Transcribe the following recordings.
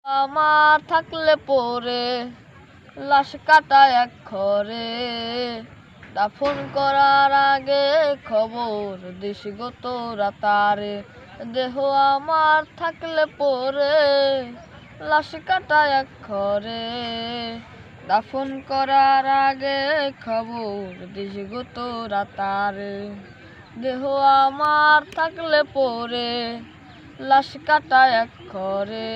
আমার থাকলে পরে লাশ কাটা এক ঘরে, দাফন করার আগে খবর দিস গো তোরা তারে। দেহ আমার থাকলে পরে লাশ কাটা এক ঘরে, দাফন করার আগে খবর দিস গো তোরা তারে। দেহ আমার থাকলে পরে লাশ কাটা এক ঘরে,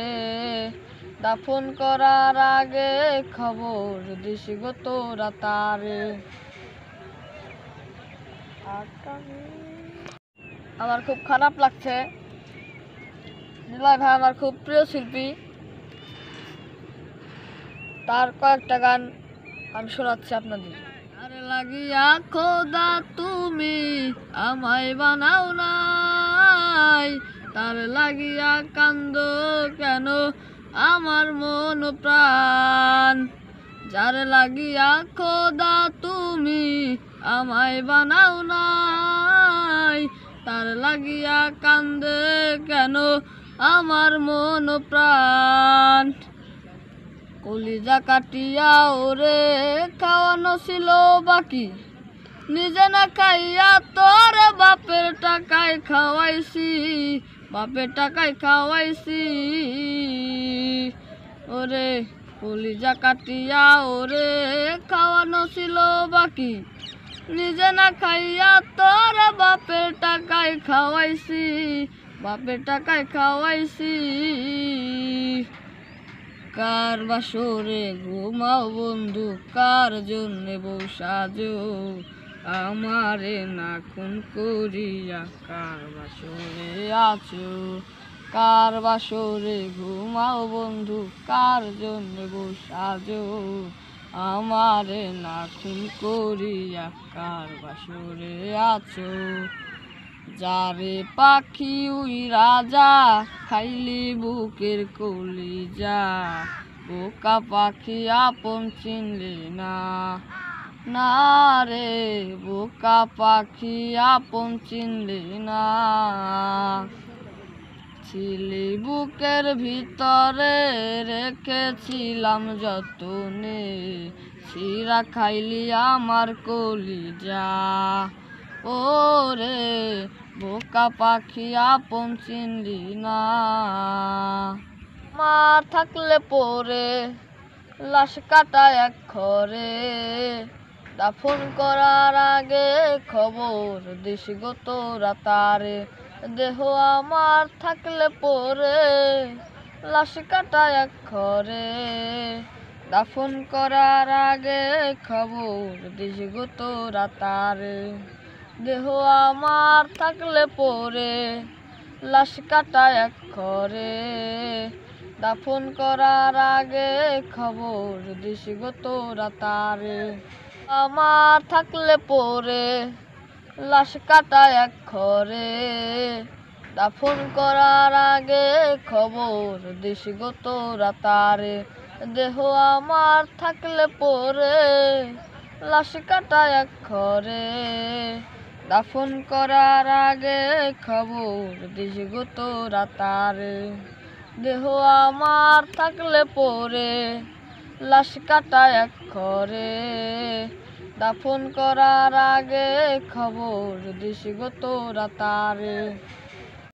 দাফন করার আগে খবর দিস গো তোরা তারে। আমার খুব খারাপ লাগছে, নিলয় ভাই আমার খুব প্রিয় শিল্পী, তার কয়েকটা গান আমি শোনাচ্ছি আপনাদের। আরে লাগিয়া খোদা তুমি আমায় বানাও নাই, তার লাগিয়া কান্দ কেন আমার মন প্রাণ। যার লাগিয়া খোদা তুমি আমায় বানাও নাই, তার লাগিয়া কান্দে কেন আমার মন প্রাণ। কলিজা কাটিয়া ওরে খাওয়ানো ছিল বাকি, নিজে না খাইয়া তোর বাপের টাকায় খাওয়াইছি, বাপের টাকায় খাওয়াইছি। ওরে কলিজা কাটিয়া ওরে খাওয়ানো ছিল বাকি, নিজে না খাইয়া তোর বাপের টাকায় খাওয়াইছি, বাপের টাকায় খাওয়াইছি। কার বাসরে ঘুমাও বন্ধু, কার জন্যে বসাজো আমারে না খুন করিয়া, কার বাসরে আছো। কার বাসরে ঘুমাও বন্ধু, কার জন্যে বসাজো আমারে না খুন করিয়া, কার বাসরে আছো। যারে পাখি উই রাজা খাইলি বুকের কলিজা, বোকা পাখি আপন চিনলি না, না রে বোকা পাখি আপন চিনলি না। ছিলি বুকের ভিতরে রেখেছিলাম যতনে, শিরা খাইলি আমার কলিজা। ও রে বোকা পাখি আপন চিনলি না। মা থাকলে পরে লাশ কাটা এক ঘরে, দাফন করার আগে খবর দিস গো তোরা তারে। দেহ আমার থাকলে পরে লাশ কাটা এক ঘরে, দাফন করার আগে খবর দিস গো তোরা তারে। দেহ আমার থাকলে পরে লাশ কাটা এক ঘরে, দাফন করার আগে খবর দিস গো তোরা তারে। আমার থাকলে পরে লাশ কাটা এক ঘরে, দাফন করার আগে খবর দিস গো তোরা তারে। দেহ আমার থাকলে পরে লাশ কাটা এক ঘরে, দাফন করার আগে খবর দিস গো তোরা তারে। দেহ আমার থাকলে পরে লাশ কাটা এক ঘরে, দাফন করার আগে খবর দিস গো তোরা তারে।